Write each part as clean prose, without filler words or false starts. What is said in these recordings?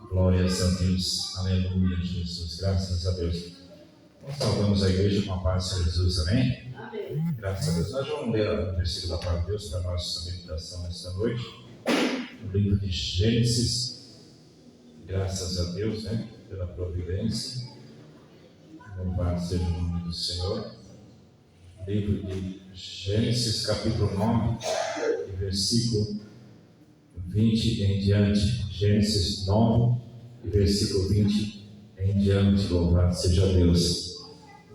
Glórias a Deus, aleluia, Jesus, graças a Deus. Nós saudamos a igreja com a paz do Senhor Jesus, amém? Amém. Graças a Deus. Nós vamos ler o versículo da palavra de Deus para a nossa meditação esta noite, no livro de Gênesis. Graças a Deus, pela providência. Louvado seja o nome do Senhor. Livro de Gênesis, capítulo 9, versículo 20 em diante. Gênesis 9, versículo 20 em diante. Louvado seja Deus.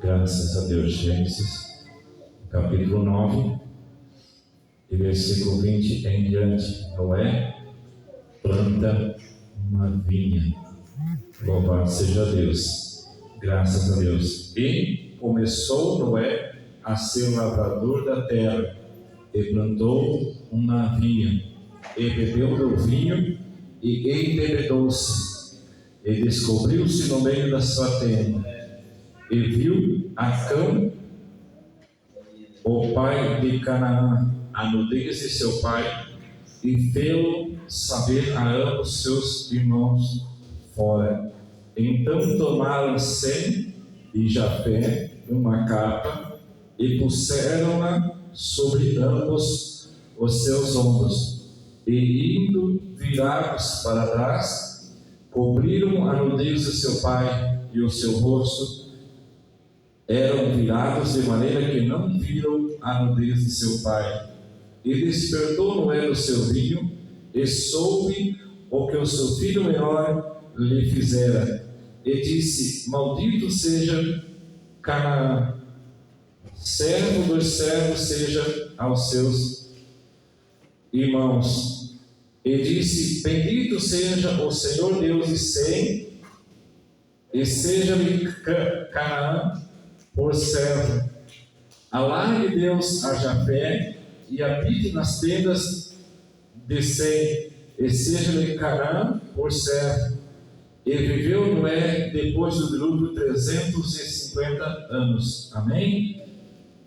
Graças a Deus. Gênesis, capítulo 9, versículo 20 em diante. Noé planta uma vinha. Louvado seja Deus. Graças a Deus. E começou Noé a ser o lavrador da terra, e plantou uma vinha, e bebeu do vinho, e embebedou-se, e descobriu-se no meio da sua tenda, e viu Acã, o pai de Canaã, a nudez de seu pai, e fê-lo saber a ambos seus irmãos fora. Então tomaram Sem e Jafé uma capa, e puseram-na sobre ambos os seus ombros, e indo virados para trás, cobriram a nudez de seu pai, e o seu rosto eram virados de maneira que não viram a nudez de seu pai. E despertou Noé do seu vinho, e soube o que o seu filho menor lhe fizera, e disse: maldito seja Canaã, servo dos servos seja aos seus irmãos. E disse: bendito seja o Senhor Deus de Sem, e seja-lhe Canaã por servo. Alargue Deus a Jafé, e habite nas tendas de Sem, e seja-lhe Canaã por servo. E viveu Noé depois do dilúvio 350 anos. Amém?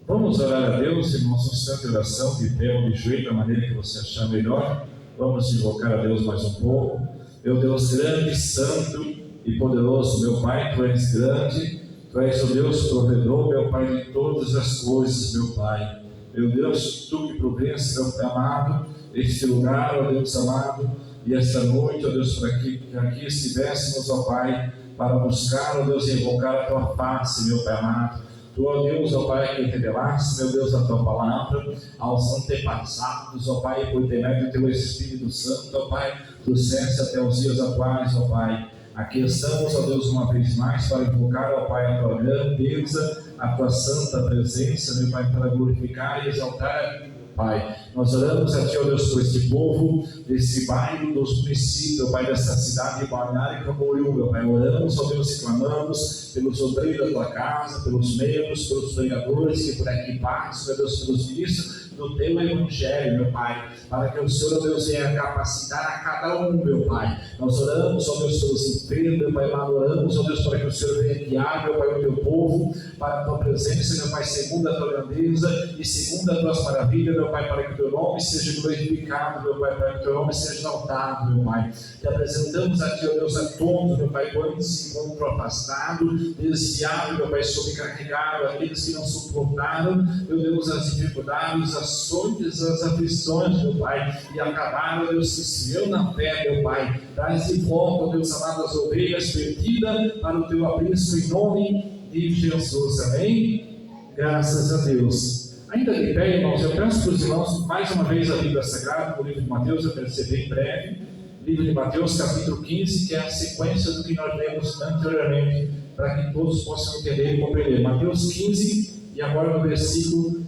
Vamos orar a Deus, irmãos, no instante de oração, de pé ou de joelho, da maneira que você achar melhor. Vamos invocar a Deus mais um pouco. Meu Deus grande, santo e poderoso, meu Pai, Tu és grande, Tu és o Deus provedor, meu Pai, de todas as coisas, meu Pai. Meu Deus, Tu que provês, meu Pai amado, este lugar, ó Deus amado, e esta noite, ó Deus, para que aqui estivéssemos, ó Pai, para buscar, ó Deus, e invocar a Tua face, meu Pai amado. Tu, ó Deus, ó Pai, que revelaste, meu Deus, a Tua palavra aos antepassados, ó Pai, por intermédio do Teu Espírito Santo, ó Pai, trouxeste até os dias atuais, ó Pai. Aqui estamos, ó Deus, uma vez mais para invocar, ó Pai, a Tua grandeza, a Tua santa presença, meu Pai, para glorificar e exaltar, Pai. Nós oramos a Ti, ó Deus, por este povo, desse bairro, dos municípios, Pai, desta cidade de Balneário Camboriú, meu Pai. Oramos, ó Deus, e clamamos pelos obreiros da Tua casa, pelos membros, pelos pregadores que por aqui passam, meu Deus, pelos ministros do Teu Evangelho, meu Pai, para que o Senhor, ó Deus, venha capacitar a cada um, meu Pai. Nós oramos, ó Deus, pelos enfermos, meu Pai, mas oramos, ó Deus, para que o Senhor venha guiar, meu Pai, o Teu povo, para a Tua presença, meu Pai, segundo a Tua grandeza e segundo as Tuas maravilhas, meu Pai, para que o Teu nome seja glorificado, meu Pai, para que o Teu nome seja exaltado, meu Pai. Te apresentamos a Ti, ó Deus, a todos, meu Pai, quando se encontram afastados, desviados, meu Pai, sobrecarregados, aqueles que não suportaram, meu Deus, as dificuldades, as ações, as aflições, meu Pai, e acabaram, meu Deus, que se eu na fé, meu Pai, traz de volta, ó Deus amado, as ovelhas perdidas para o Teu aprisco em nome de Jesus, amém? Graças a Deus. Ainda de pé, irmãos, eu peço para os irmãos, mais uma vez, a Bíblia Sagrada, no livro de Mateus, eu quero ser bem breve, livro de Mateus, capítulo 15, que é a sequência do que nós lemos anteriormente, para que todos possam entender e compreender. Mateus 15, e agora no versículo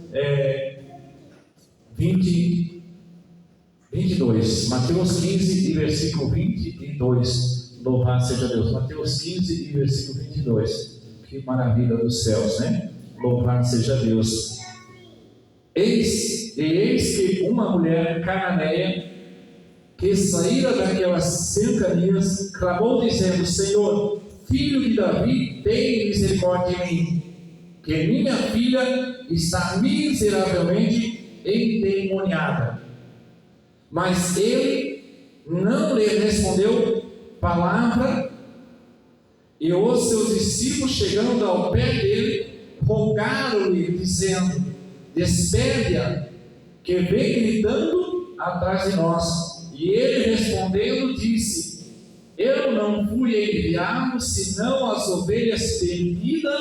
22. Mateus 15 e versículo 22. Louvado seja Deus. Mateus 15 e versículo 22. Que maravilha dos céus, né? Louvado seja Deus. Eis que uma mulher cananeia que saíra daquelas cercanias clamou dizendo: Senhor, filho de Davi, tem misericórdia de mim, que minha filha está miseravelmente endemoniada. Mas ele não lhe respondeu palavra, e os seus discípulos, chegando ao pé dele, rogaram-lhe, dizendo: despede-a, que vem gritando atrás de nós. E ele respondendo disse: eu não fui enviado senão as ovelhas perdidas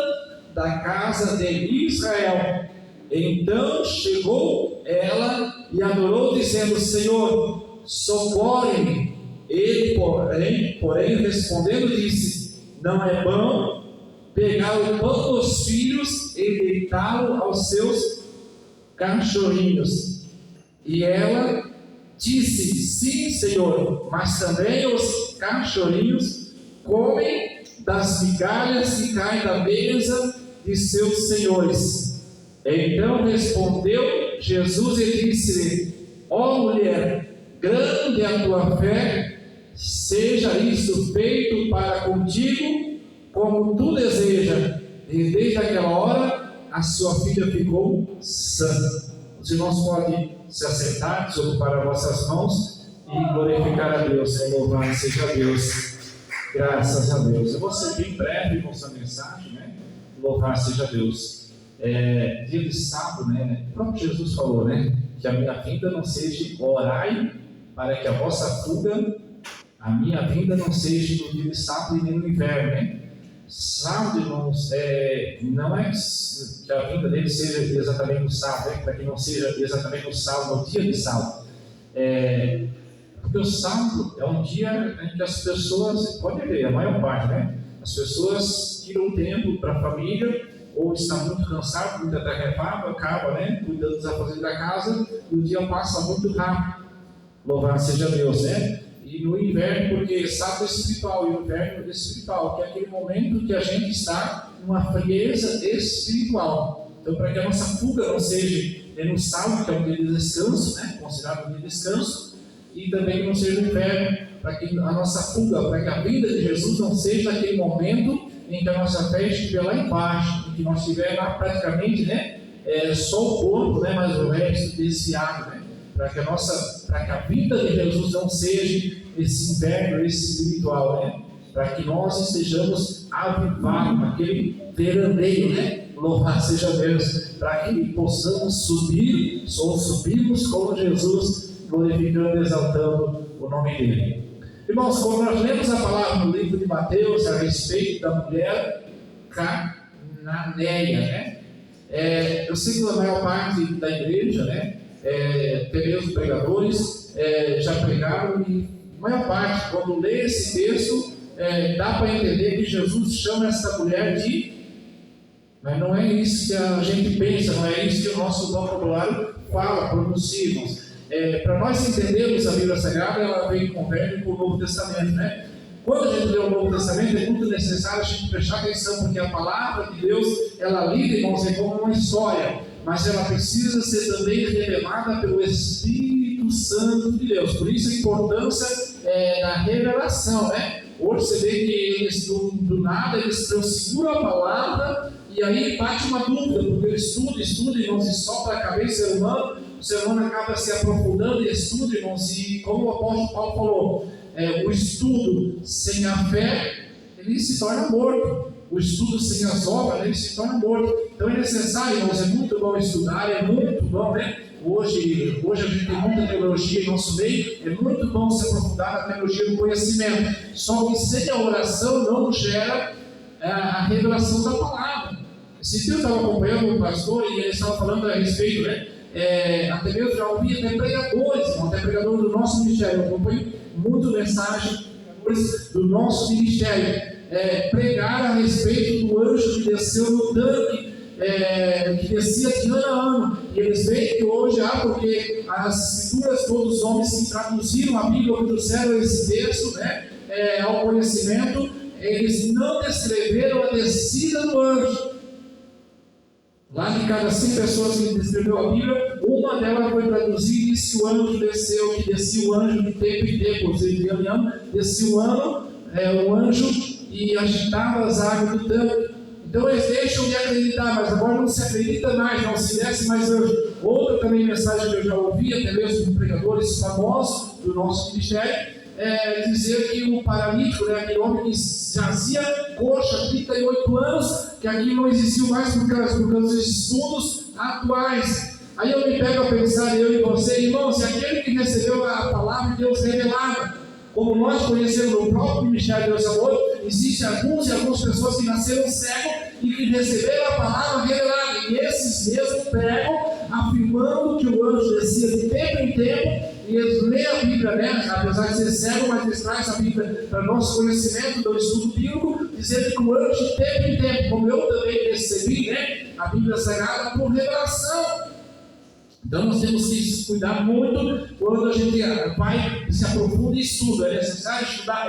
da casa de Israel. Então chegou ela e adorou, dizendo: Senhor, socorre-me. Ele, porém, respondendo, disse: não é bom pegar o pão dos filhos e deitá-lo aos seus cachorrinhos. E ela disse: sim, Senhor, mas também os cachorrinhos comem das migalhas que caem da mesa de seus senhores. Então respondeu Jesus e disse-lhe: ó mulher, grande é a tua fé, seja isto feito para contigo como tu deseja. E desde aquela hora a sua filha ficou sã. Os irmãos podem se assentar, desocupar as vossas mãos e glorificar a Deus. Louvado seja Deus. Graças a Deus. Eu vou ser bem breve com essa mensagem, né? Louvado seja Deus. Dia de sábado, né? O próprio Jesus falou, né? Que a minha vinda não seja orai para que a vossa fuga, a minha vinda não seja no dia de sábado e nem no inverno, né? Sábado, irmãos, não é que a vinda dele seja exatamente no sábado, né? Para que não seja exatamente no sábado, no dia de sábado. Porque o sábado é um dia em que as pessoas, pode ver, a maior parte, né? As pessoas tiram tempo para a família, ou está muito cansado, muita tarefada, acaba, né? Cuidando dos afazeres da casa, e o dia passa muito rápido. Louvado seja Deus, né? E no inverno, porque sábado é espiritual, e o inverno é espiritual, que é aquele momento que a gente está numa frieza espiritual. Então, para que a nossa fuga não seja no sábado, que é um dia de descanso, né? Considerado um dia de descanso, e também não seja no inverno, para que a nossa fuga, para que a vinda de Jesus não seja naquele momento em que a nossa fé estiver lá embaixo, em que nós estivermos lá praticamente, né? Só o corpo, né? Mas o resto desviado, né? Para que a vida de Jesus não seja esse inverno espiritual, né? Para que nós estejamos avivados naquele veraneio, né? Louvado seja Deus, para que possamos subir, ou subirmos como Jesus, glorificando e exaltando o nome dele. Irmãos, quando nós lemos a palavra no livro de Mateus a respeito da mulher cananeia, né? Eu sei que a maior parte da igreja, né? Até mesmo pregadores já pregaram, e a maior parte, quando lê esse texto, dá para entender que Jesus chama essa mulher de... Mas não é isso que a gente pensa, não é isso que o nosso vocabulário fala, pronunciamos. Para nós entendermos a Bíblia Sagrada, ela vem em convênio com o Novo Testamento, né? Quando a gente lê o Novo Testamento, é muito necessário a gente prestar atenção, porque a palavra de Deus, ela lida, irmãos, é como uma história, mas ela precisa ser também revelada pelo Espírito Santo de Deus. Por isso a importância da revelação, né? Hoje você vê que eles, do nada, eles transfiguram a palavra, e aí bate uma dúvida, porque eu estudo, irmãos, e sopra a cabeça do ser humano, o ser humano acaba se aprofundando em estudo, irmãos, e como o apóstolo Paulo falou, o estudo sem a fé, ele se torna morto. O estudo sem as obras, ele se torna morto. Então é necessário, irmãos, é muito bom estudar, é muito bom, né? Hoje a gente tem muita teologia em nosso meio, é muito bom se aprofundar na teologia do conhecimento. Só que sem a oração não gera a revelação da palavra. Esse dia eu estava acompanhando um pastor e ele estava falando a respeito, né? Até mesmo já ouvi até pregadores, até pregadores do nosso ministério. Eu acompanho muito mensagem do nosso ministério. Pregar a respeito do anjo que desceu no tanque, que descia de ano a ano. E eles veem que hoje, porque as escrituras, todos os homens que traduziram a Bíblia, que trouxeram esse texto, né, ao conhecimento, eles não descreveram a descida do anjo. Lá de cada 100 pessoas que descreveu a Bíblia, uma delas foi traduzir e disse: o anjo desceu, que descia o anjo de tempo em tempo, ou seja, de ano em ano, descia o anjo e agitava as águas do tanque. Então eles deixam de acreditar, mas agora não se acredita mais, não se desce mais anjo. Outra também mensagem que eu já ouvi, até mesmo de pregadores famosos do nosso ministério, dizer que o paralítico, né, aquele homem que jazia coxa 38 anos, que aqui não existiu mais por causa dos estudos atuais. Aí eu me pego a pensar, eu e você, irmãos, se aquele que recebeu a palavra de Deus revelada, como nós conhecemos no próprio Ministério de Deus Amor, existem algumas pessoas que nasceram cegos e que receberam a palavra revelada, e esses mesmos pregam, afirmando que o anjo descia de tempo em tempo, e eles lêem a Bíblia, né? Apesar de ser cego, mas eles trazem a Bíblia para nosso conhecimento, do estudo bíblico, dizendo que o anjo de tempo em tempo, como eu também recebi, né, a Bíblia Sagrada por revelação. Então nós temos que cuidar muito quando a gente vai se aprofunda e estuda. É necessário estudar?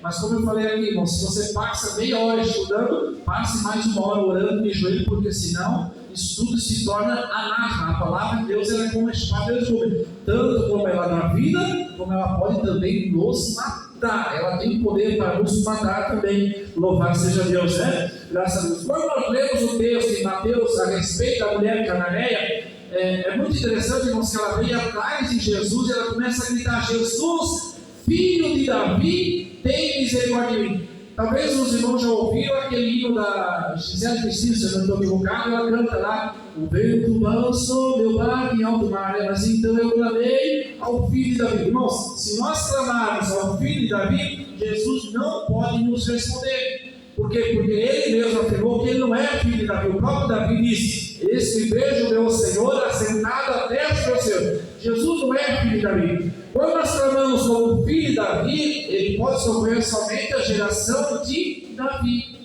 Mas como eu falei aqui, irmão, se você passa meia hora estudando, passe mais uma hora orando de joelho, porque senão isso tudo se torna anátema. A palavra de Deus ela é como a espada de Deus, tanto como ela dá vida, como ela pode também nos matar. Ela tem poder para nos matar também. Louvado seja Deus, né? Graças a Deus. Quando nós lemos o texto em Mateus a respeito da mulher cananeia, é muito interessante, irmãos, que ela vem atrás de Jesus e ela começa a gritar: Jesus, filho de Davi, tem misericórdia de mim. Talvez os irmãos já ouviram aquele hino da Gisele Cristina, se eu não estou equivocado, ela canta lá: o vento balançou meu barco em alto mar, mas então eu clamei ao filho de Davi. Irmãos, se nós clamarmos ao filho de Davi, Jesus não pode nos responder. Por quê? Porque ele mesmo afirmou que ele não é filho de Davi. O próprio Davi disse: eis que vejo o meu Senhor assentado à destra do céu. Jesus não é filho de Davi. Quando nós clamamos como filho de Davi, ele pode socorrer somente a geração de Davi.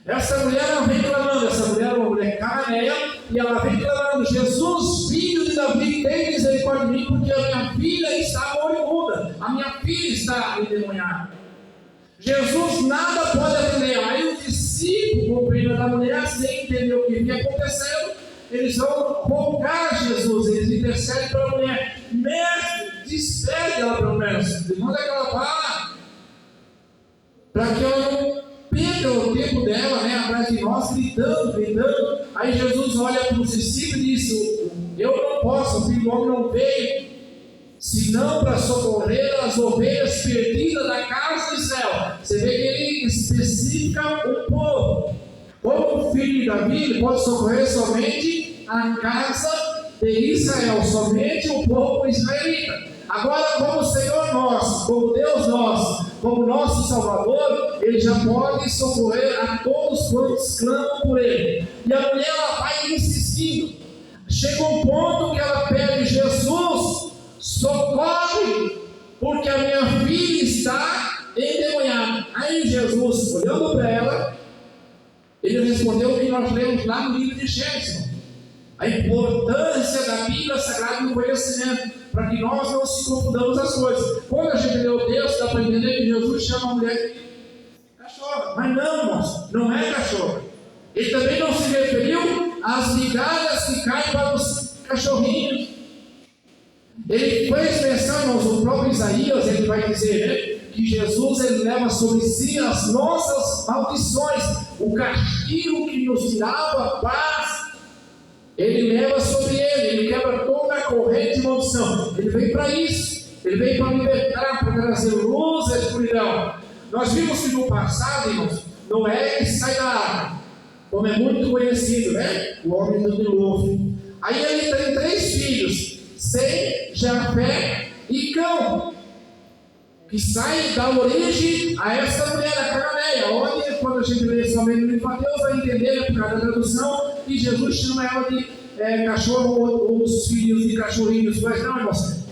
Essa mulher ela vem clamando, essa mulher é uma mulher cananeia, e ela vem clamando: Jesus, filho de Davi, tem misericórdia de mim, porque a minha filha está moribunda, a minha filha está endemoniada. Jesus nada pode atender. Aí os discípulos, com pena da mulher, sem entender o que vinha acontecendo, eles vão rogar Jesus, eles intercedem pela mulher: mestre, despede ela pelo menos, manda que ela vá, para que ela não perca o tempo dela, né, atrás de nós, gritando. Aí Jesus olha para os discípulos e diz: eu não posso, o filho do homem não veio senão para socorrer as ovelhas perdidas da casa de Israel. Você vê que ele especifica o povo. Como o filho de Davi, ele pode socorrer somente a casa de Israel, somente o povo israelita. Agora, como Senhor nosso, como Deus nosso, como nosso Salvador, ele já pode socorrer a todos quantos clamam por ele. E a mulher ela vai insistindo. Chega um ponto que ela pede: Jesus, socorre, porque a minha filha está endemoniada. Aí Jesus, olhando para ela, ele respondeu o que nós lemos lá no livro de Gênesis: a importância da Bíblia Sagrada no conhecimento, para que nós não se confundamos as coisas. Quando a gente lê o texto, dá para entender que Jesus chama a mulher de cachorra. Mas não, irmãos, não é cachorra. Ele também não se referiu às migalhas que caem para os cachorrinhos. Ele fez menção, irmãos, o próprio Isaías, ele vai dizer, né, que Jesus ele leva sobre si as nossas maldições, o castigo que nos tirava a paz, ele leva sobre ele quebra toda a corrente de maldição. Ele veio para isso, ele veio para libertar, para trazer luz à escuridão. Nós vimos que no passado, irmãos, Noé que sai da água, como é muito conhecido, né, o homem do dilúvio. Aí ele tem 3 filhos, Sem, Jafé e Cão, que saem da origem a essa mulher, a cananeia, onde, quando a gente lê somente no livro de Mateus, vai entender, né, por causa da tradução, que Jesus chama ela de cachorro, ou os filhos de cachorrinhos, mas não, irmãos,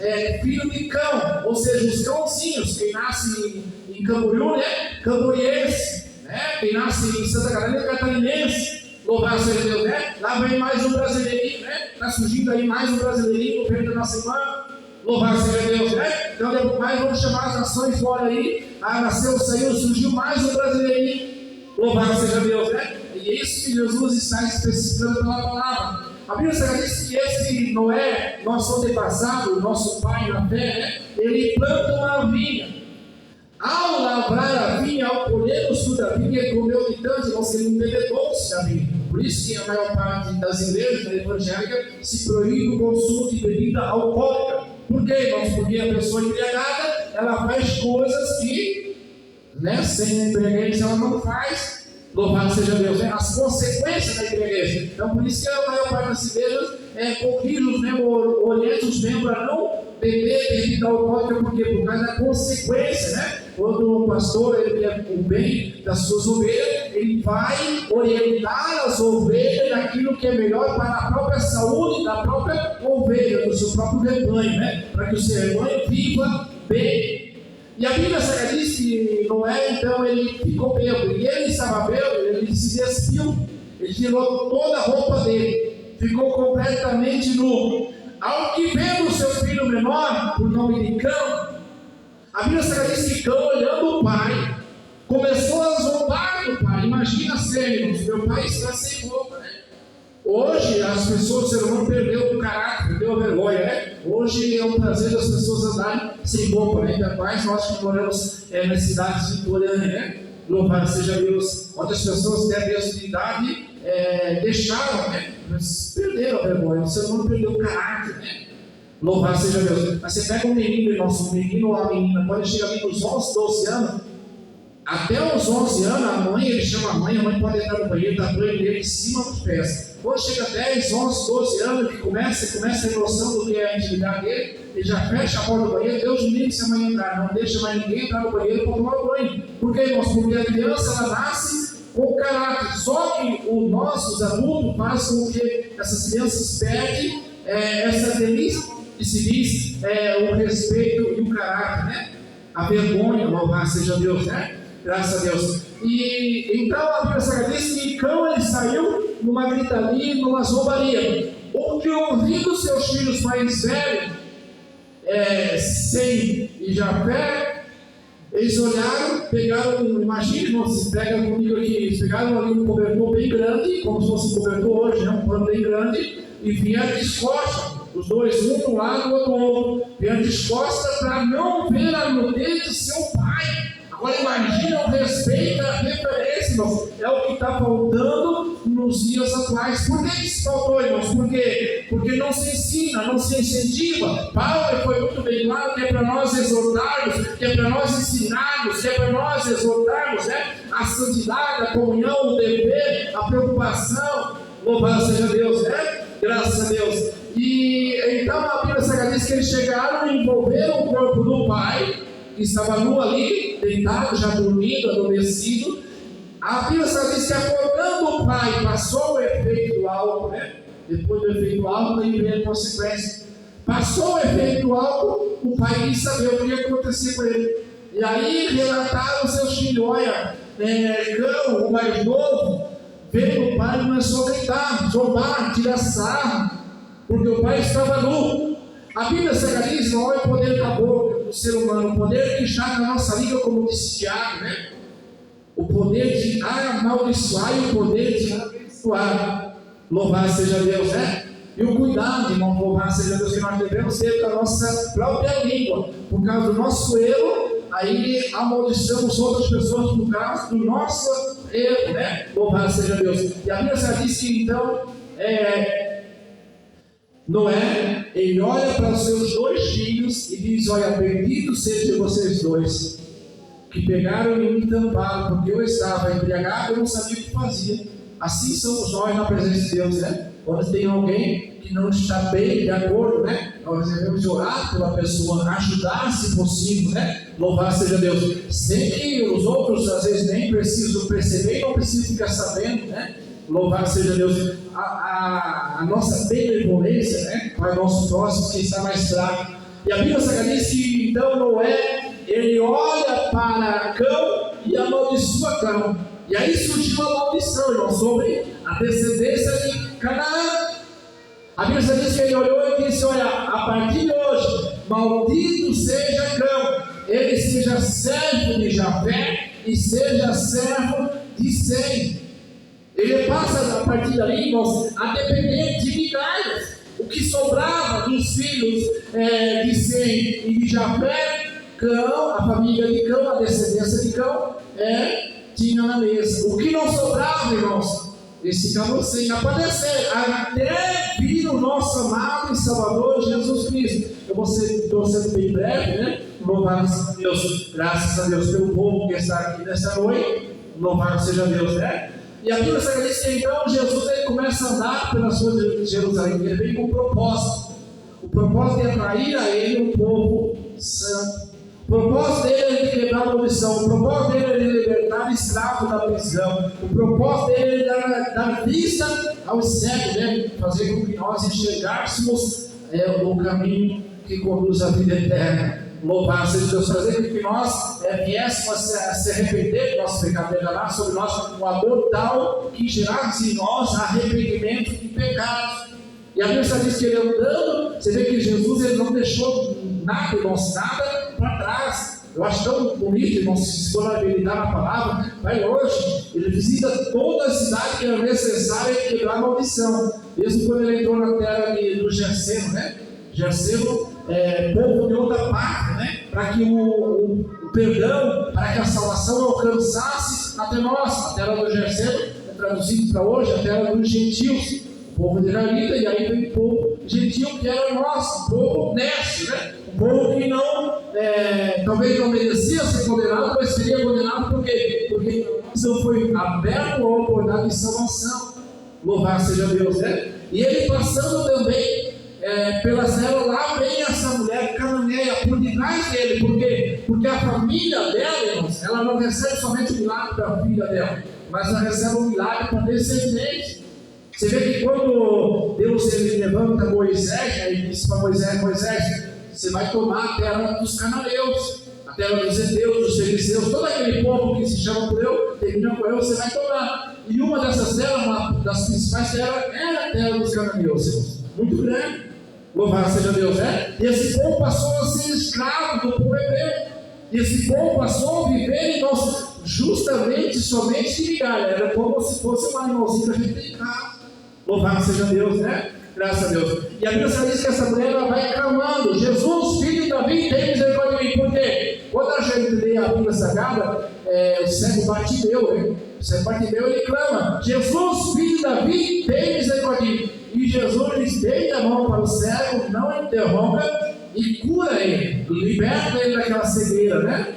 filho de cão, ou seja, os cãozinhos, quem nasce em Camboriú, né, camboriense, né, quem nasce em Santa Catarina, catarinense. Louvado seja Deus, né? Lá vem mais um brasileirinho, né? Está surgindo aí mais um brasileirinho no período da nossa irmã. Louvado seja Deus, né? Então, depois mais vamos chamar as nações fora aí. Nasceu, saiu, surgiu mais um brasileirinho. Louvado seja Deus, né? E é isso que Jesus está especificando pela palavra. A Bíblia Sagrada diz que esse Noé, nosso antepassado, nosso pai na fé, né? Ele planta uma vinha. Ao lavrar a vinha, ao colher o suco da vinha, ele comeu de tanto, irmãos, que ele embebedou doce da vida. Por isso que a maior parte das igrejas evangélicas se proíbe o consumo de bebida alcoólica. Por quê, irmãos? Porque a pessoa embriagada, ela faz coisas que, né, sem embriaguez ela não faz. Louvado seja Deus, né? As consequências da igreja. Então, por isso que a maior parte das igrejas corrige os membros, orienta os membros a não beber bebida alcoólica, porque por causa da consequência, né? Quando o pastor ele quer o bem das suas ovelhas, ele vai orientar as ovelhas naquilo que é melhor para a própria saúde da própria ovelha, do seu próprio rebanho, né? Para que o seu rebanho viva bem. E a Bíblia Sagrada diz que Noé, então, ele ficou bêbado. E ele estava bêbado, ele se despiu. Ele tirou toda a roupa dele. Ficou completamente nu. Ao que vendo o seu filho menor, por nome de Cão, a Bíblia Sagrada diz que Cão, olhando o pai, começou a zombar do pai. Imagina a cena, meu pai está sem roupa, né? Hoje as pessoas, o ser humano perdeu o caráter, perdeu a vergonha, né? Hoje é um prazer das pessoas andarem sem roupa, né? Ainda mais nós que moramos nas cidades vitorianas, né? Louvado seja Deus, onde as pessoas têm a mesma idade, deixaram, né? Mas perderam a vergonha, o ser humano perdeu o caráter, né? Louvado seja Deus. Mas você pega um menino, nosso menino ou a menina, quando chega ali nos 11, 12 anos, até os 11 anos, a mãe, ele chama a mãe pode entrar no banheiro, dá banho dele em cima dos pés. Quando chega a 10, 11, 12 anos, ele começa a ter noção do que é a intimidade dele, ele já fecha a porta do banheiro, Deus me livre se a mãe entrar, não deixa mais ninguém entrar no banheiro para tomar banho. Por quê, irmãos? Porque a criança, ela nasce com caráter, só que os adultos, fazem com que essas crianças perdem essa delícia que se diz o respeito e o caráter, né? A vergonha, louvado seja Deus, né? Graças a Deus. E então a Bíblia Sagrada diz que Cão ele saiu numa gritaria, numa zombaria. O que ouvindo seus filhos mais velhos, Sem e Jafé, eles olharam, pegaram, imagina, se pega comigo aqui, eles pegaram ali um cobertor bem grande, como se fosse um cobertor hoje, né? Um pano bem grande, e vieram de costas, os dois, um do lado, o outro do outro, vieram de costas para não ver a nudez do seu pai. Agora imagina o respeito, a referência, irmãos. É o que está faltando nos dias atuais. Por que isso faltou, irmãos? Por quê? Porque não se ensina, não se incentiva. Paulo foi muito bem claro que é para nós exortarmos, que é para nós ensinarmos, que é para nós exortarmos, né? A santidade, a comunhão, o dever, a preocupação. Louvado seja Deus, né? Graças a Deus. E então a Bíblia Sagrada diz que eles chegaram e envolveram o corpo do pai, que estava nu ali, deitado, já dormindo, adormecido. A Bíblia Sagrada diz que acordando o pai, passou o efeito do álcool, né? Depois do efeito do álcool, aí vem a consequência. Passou o efeito do álcool, o pai quis saber o que ia acontecer com ele. E aí relataram seus filhos: olha, Cão, o mais novo, veio o pai e começou a gritar, zombar, tirar sarro, porque o pai estava nu. A Bíblia Sagrada diz: não é o poder da boca do ser humano, o poder que está na nossa língua, como disse Tiago, né? O poder de amaldiçoar e o poder de abençoar. Louvado seja Deus, né? E o cuidado, irmão, louvado seja Deus, que nós devemos ter com a nossa própria língua. Por causa do nosso erro, aí amaldiçoamos outras pessoas por causa do nosso erro, né? Louvado seja Deus. E a Bíblia Sagrada diz que então Noé, ele olha para os seus dois filhos e diz: olha, bendito seja vocês dois, que pegaram e me tamparam, porque eu estava embriagado e não sabia o que fazia. Assim somos nós na presença de Deus, né? Quando tem alguém que não está bem, de acordo, né? Nós devemos orar pela pessoa, ajudar se possível, né? Louvado seja Deus. Sem que os outros às vezes nem precisam perceber e não precisam ficar sabendo, né? Louvado seja Deus. A nossa benevolência, né? Para o nosso próximo que está mais fraco. E a Bíblia Sagrada diz que então Noé, ele olha para Cão e amaldiçoa Cão. E aí surgiu a maldição, irmão, sobre a descendência de Canaã. A Bíblia Sagrada diz que ele olhou e disse: olha, a partir de hoje, maldito seja Cão, ele seja servo de Jafé e seja servo de Sem. Ele passa a partir dali, irmãos, a depender de migalhas. O que sobrava dos filhos de Sem e de Jafé, Cão, a família de Cão, a descendência de Cão, tinha na mesa. O que não sobrava, irmãos, eles ficavam sem aparecer, até vir o nosso amado e Salvador Jesus Cristo. Eu estou sendo bem breve, né? Louvado seja Deus, graças a Deus pelo povo que está aqui nessa noite. Louvado seja Deus, né? E a Bíblia diz que então Jesus ele começa a andar pelas ruas de Jerusalém. Ele vem com um propósito. O propósito é atrair a ele um povo santo. O propósito dele é de quebrar a maldição. O propósito dele é de libertar o escravo da prisão. O propósito dele é dar vista aos cegos, né? Fazer com que nós enxergássemos o caminho que conduz à vida eterna. Louvado seja Deus, fazer com que nós viéssemos a se arrepender do nosso pecado, derramar sobre nós um amor tal que gerasse em nós arrependimento de pecados. E a Bíblia diz que ele andando, você vê que Jesus ele não deixou nada, irmãos, nada para trás. Eu acho tão bonito, irmãos, se for habilitar a palavra, vai longe. Ele visita toda a cidade que era necessária quebrar a maldição. Mesmo quando ele entrou na terra do Gerseno, né? Gerseno povo de outra parte, né? Para que o perdão, para que a salvação alcançasse até nós. A terra do Gerseno é traduzido para hoje a terra dos gentios, o povo de israelita, e aí vem o povo gentil que era nosso, o povo necio, né? O povo que não, talvez não merecia ser condenado, mas seria condenado por quê? Porque não foi aberto a oportunidade de salvação. Louvado seja Deus, né? E ele passando também pelas terras, lá vem essa mulher cananeia por detrás dele. Por quê? Porque a família dela, irmãos, ela não recebe somente o milagre da filha dela, mas ela recebe um milagre para descendente. Você vê que quando Deus ele levanta Moisés, ele disse para Moisés, você vai tomar a terra dos cananeus, a terra dos heteus, dos filisteus, todo aquele povo que se chama por eu, termina com eu, você vai tomar. E uma dessas terras, uma das principais terras, era a terra dos cananeus, irmãos. Muito grande. Louvado seja Deus, né? E esse povo passou a ser escravo do povo hebreu. E esse povo passou a viver em nós justamente, somente de migalha. Era como se fosse um animalzinho que a gente tem em casa. Louvado seja Deus, né? Graças a Deus. E a Bíblia diz que essa mulher ela vai clamando: Jesus, filho de Davi, tem misericórdia de mim. Por quê? Quando a gente lê a Bíblia Sagrada, o cego Bartimeu, né? O cego Bartimeu ele clama: Jesus, filho de Davi, tem misericórdia de mim. E Jesus estende a mão para o cego, não interrompa e cura ele, liberta ele daquela cegueira, né?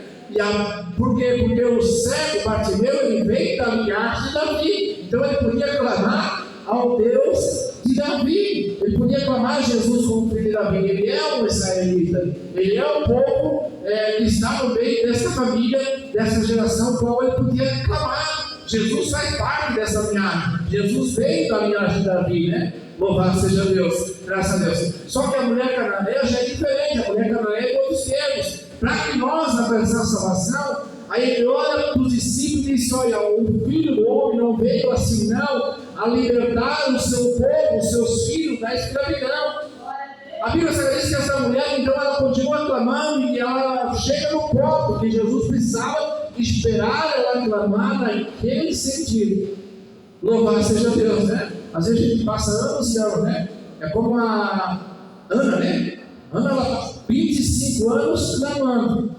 Por quê? Porque o cego Bartimeu ele veio da linhagem de Davi, então ele podia clamar ao Deus de Davi, ele podia clamar a Jesus como filho de Davi. Ele é um israelita, ele é um povo que está no meio dessa família, dessa geração, qual ele podia clamar. Jesus faz parte dessa linhagem, Jesus veio da linhagem de Davi, né? Louvado seja Deus, graças a Deus. Só que a mulher cananeia já é diferente, a mulher cananeia é outros termos. Para que nós alcançamos a salvação, aí ele olha para os discípulos e diz: olha, o Filho do Homem não veio assim não, a libertar o seu povo, os seus filhos da escravidão. A Bíblia diz que essa mulher, então, ela continua clamando e ela chega no ponto que Jesus precisava esperar ela clamar naquele sentido. Louvado seja Deus, né? Às vezes a gente passa anos e anos, né? É como a Ana, né? Ana, ela passa 25 anos clamando.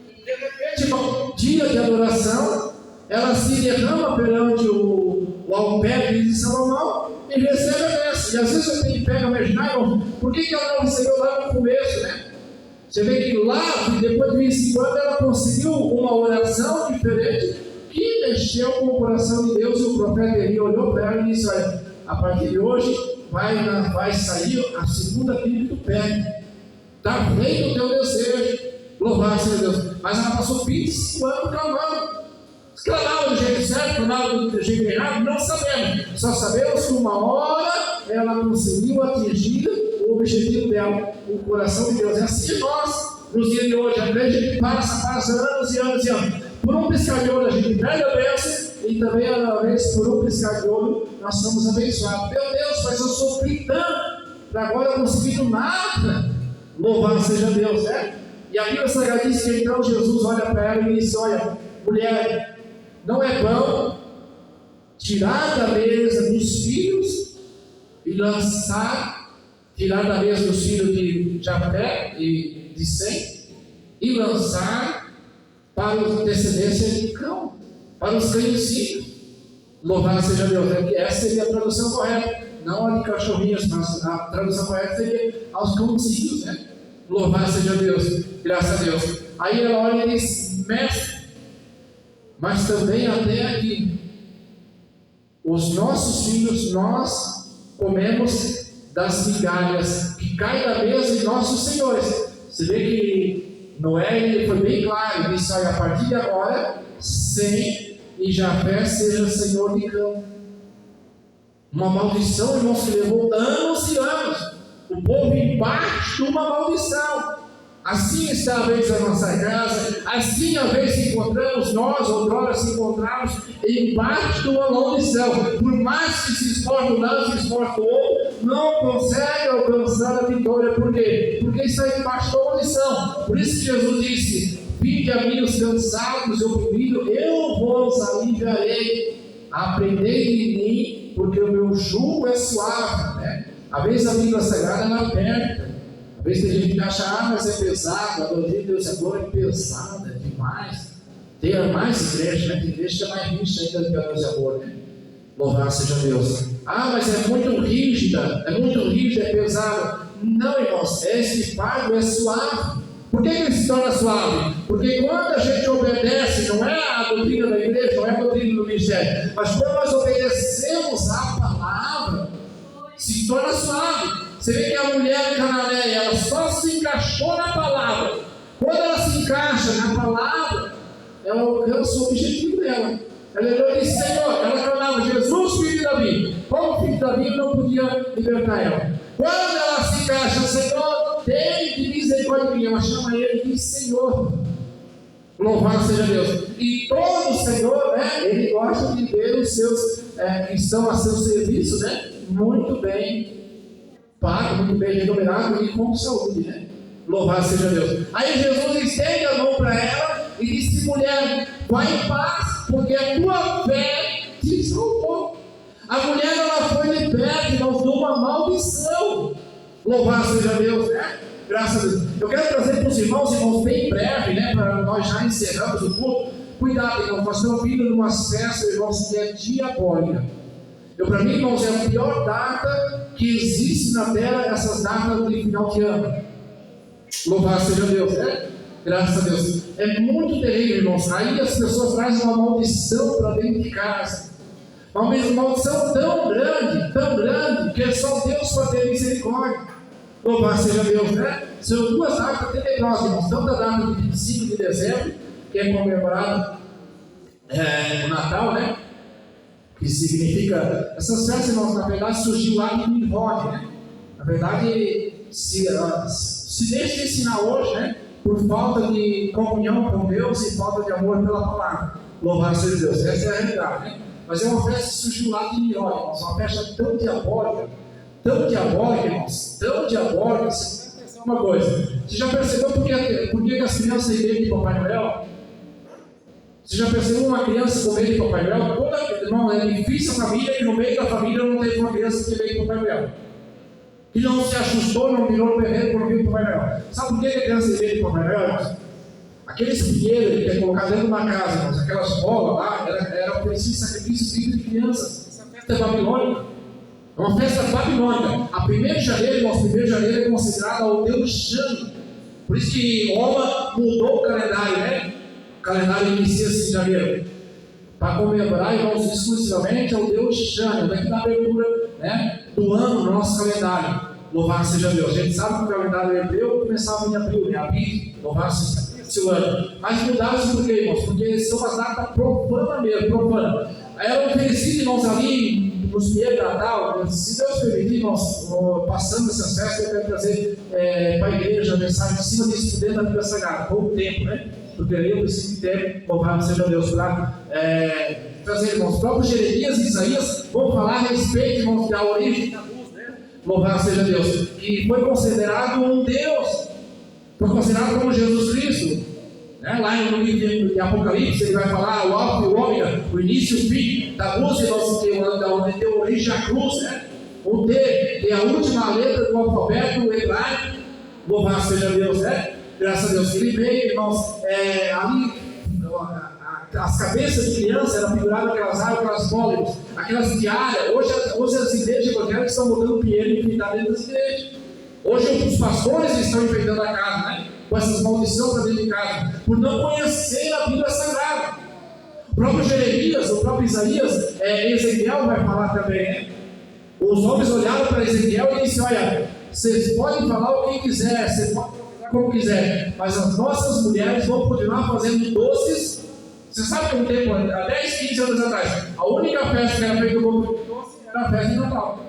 De repente, no dia de adoração, ela se derrama perante o alpendre de Salomão e recebe a bênção. E às vezes você pega a imaginar, por que ela não recebeu lá no começo, né? Você vê que lá, depois de 25 anos, ela conseguiu uma oração diferente que mexeu com o coração de Deus. E o profeta Eli olhou para ela e disse: olha, a partir de hoje vai sair a segunda Bíblia do pé. Está feito o teu desejo. Louvado seja Deus. Mas ela passou 25 anos clamando. Clamava do jeito certo, clamava do jeito errado, não sabemos. Só sabemos que uma hora ela conseguiu atingir o objetivo dela, o coração de Deus. É assim nós, nos dias de hoje, a gente passa anos e anos e anos. Por um piscar de olho a gente perde a bênção, e também, às vezes, por um piscar de olho, nós somos abençoados. Meu Deus, mas eu sofri tanto, para agora eu não consegui nada. Louvado seja Deus, né? E a Bíblia Sagrada diz que então Jesus olha para ela e diz: olha, mulher, não é bom tirar da mesa dos filhos e tirar da mesa dos filhos de Jafé e de Sem e lançar para a descendência de Cão, para os cães. Louvado seja Deus. Essa seria a tradução correta. Não a de cachorrinhos, mas a tradução correta seria aos cãozinhos, né? Louvado seja Deus. Graças a Deus. Aí ela olha e diz: mestre, mas também até aqui, os nossos filhos, nós comemos das migalhas que caem da mesa de nossos senhores. Você vê que Noé ele foi bem claro, ele disse: olha, a partir de agora, Sem e Jafé seja senhor de campo. Uma maldição, irmãos, que levou anos e anos. O povo embaixo de uma maldição. Assim está a vez a nossa casa, assim a vez se encontramos, nós outrora se encontramos embaixo de uma maldição. Por mais que se esforce um lado, se esforce o outro, não consegue alcançar a vitória. Por quê? Porque está embaixo de uma maldição. Por isso que Jesus disse: vinde a mim os cansados e oprimidos, eu vos aliviarei. Aprendei de mim, porque o meu jugo é suave, né? Às vezes a Bíblia Sagrada ela aperta. Às vezes tem gente que acha: mas é pesado, a doutrina de Deus agora é pesada, é demais. Tem mais igreja, né? Tem igreja que é mais rígida ainda do que a Deus de amor, né? Louvado seja Deus. Mas é muito rígida, é pesada. Não, irmãos, esse fardo é suave. Por que ele se torna suave? Porque quando a gente obedece, não é a doutrina da igreja, não é a doutrina do ministério, mas quando nós obedecemos a palavra, se torna suave. Você vê que a mulher cananeia, ela só se encaixou na palavra. Quando ela se encaixa na palavra, ela alcança o objetivo dela. Ela olhou e disse: Senhor, ela clamava: Jesus, filho de Davi. Como filho de Davi, não podia libertar ela. Quando ela se encaixa: Senhor, tem de misericórdia de mim. Ela chama ele de Senhor. Louvado seja Deus. E todo Senhor, né, ele gosta de ver os seus que estão a seu serviço, né, muito bem pago, muito bem remunerado e com saúde, né? Louvado seja Deus. Aí Jesus estende a mão para ela e disse: mulher, vai em paz, porque a tua fé te salvou. A mulher ela foi liberta, irmãos, de uma maldição. Louvado seja Deus, né? Graças a Deus. Eu quero trazer para os irmãos, bem breve, né? Para nós já encerramos o culto. Cuidado, irmãos, nós estamos vindo numa festa, irmãos, que é diabólica. Para mim, irmãos, é a pior data que existe na terra, essas datas de final de ano. Louvado seja Deus, né? Graças a Deus. É muito terrível, irmãos. Aí as pessoas trazem uma maldição para dentro de casa. Uma maldição tão grande, que é só Deus para ter misericórdia. Louvado seja Deus, né? São duas datas tenebrosas, irmãos. Tanto a data de 25 de dezembro, que é comemorado o Natal, né? Que significa, essas festas, irmãos, na verdade surgiu lá em Nimrod, né? Na verdade, se deixa de ensinar hoje, né? Por falta de comunhão com Deus e falta de amor pela palavra. Louvado seja Deus, essa é a realidade, né? Mas é uma festa que surgiu lá de Nimrod, irmãos, uma festa tão diabólica, irmãos, tão diabólica. Você vai pensar uma coisa: você já percebeu por que as crianças têm de Papai Noel? Você já percebeu uma criança com medo de Papai Noel? Irmão, é difícil a família que no meio da família não teve uma criança que tem medo de Papai Noel. Que não se assustou, não virou berreiro por medo de Papai Noel. Sabe por que a criança tem medo de Papai Noel, irmãos? Aqueles pinheiros que é colocado dentro de uma casa, irmãos, aquelas bolas lá, era oferecido sacrifício de crianças. Essa festa é babilônica. É uma festa babilônica. A 1 de janeiro, irmãos, 1 de janeiro é considerado o Deus Xan. Por isso que Roma mudou o calendário, né? O calendário inicia-se em janeiro, para comemorar, irmãos, exclusivamente ao Deus Xan, daqui da abertura, né, do ano no nosso calendário. Louvado seja Deus. A gente sabe que o calendário hebreu começava em abril, né? Abril, louvado seja Deus, ano. Mas mudaram-se por quê, irmãos? Porque são as datas profanas mesmo, profanas. Eram oferecidas, irmãos, ali nos dias de Natal. Se Deus permitir, irmãos, passando essas festas, eu quero trazer para a igreja a mensagem em cima desse poder da Bíblia Sagrada, pouco tempo, né? Porque eu preciso ter, louvado seja Deus, para trazer, irmãos, próprios Jeremias e Isaías vão falar a respeito, irmãos, da origem da luz, né? Louvado seja Deus, que foi considerado um Deus, foi considerado como Jesus Cristo, né? Lá no livro de Apocalipse, ele vai falar o alfa e o ômega, o início e o fim da luz, da onde deu origem à cruz, né? O T, que é a última letra do alfabeto hebraico, louvado seja Deus, né? Graças a Deus que ele veio, irmãos, ali, as cabeças de criança eram penduradas naquelas árvores, aquelas bolas, aquelas tiaras. Hoje as igrejas evangélicas estão botando pinheiro e enfeitar dentro das igrejas. Hoje os pastores estão enfeitando a casa, né? Com essas maldições para dentro de casa, por não conhecer a Bíblia Sagrada. O próprio Jeremias, o próprio Isaías, Ezequiel vai falar também, né? Os homens olharam para Ezequiel e disseram: olha, vocês podem falar o que quiser, vocês podem falar como quiser, mas as nossas mulheres vão continuar fazendo doces. Você sabe que um tempo, há 10, 15 anos atrás, a única festa que era feita no mundo de doce era a festa de Natal.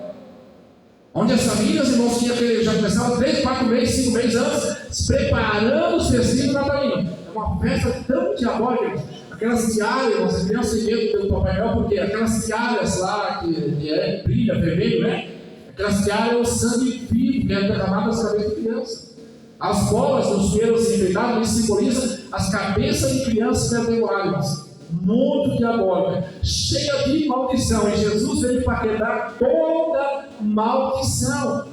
Onde as famílias, irmãos, já começavam 3, 4 meses, 5 meses antes, se preparando os festivos natalinos. É uma festa tão diabólica. Aquelas tiaras, irmãos, a criança tem medo do Papai Noel, porque aquelas tiaras lá que brilha vermelho, né? Aquelas tiaras é o sangue vivo que é derramado nas cabeças de criança. As bolas dos pinheiros enfeitados simbolizam as cabeças de crianças perdegoradas. Muito diabólica, cheia de maldição. E Jesus veio para quebrar toda maldição.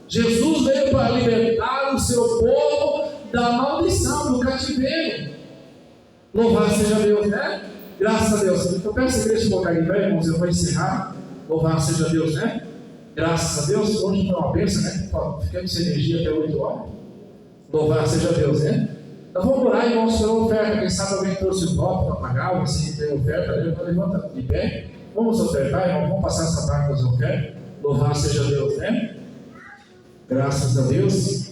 Jesus veio para libertar o seu povo da maldição, do cativeiro. Louvado seja Deus, né? Graças a Deus. Então peço a igreja colocar em pé, irmãos, eu vou encerrar. Louvado seja Deus, né? Graças a Deus. Hoje foi uma bênção, né? Ficamos sem energia até 8 horas. Louvado seja Deus, né? Então vamos orar, irmãos, pela oferta. Quem sabe alguém trouxe o copo para pagar, você que tem oferta, levanta de pé. Vamos ofertar, irmãos, vamos passar essa parte das ofertas. Louvado seja Deus, né? Graças a Deus.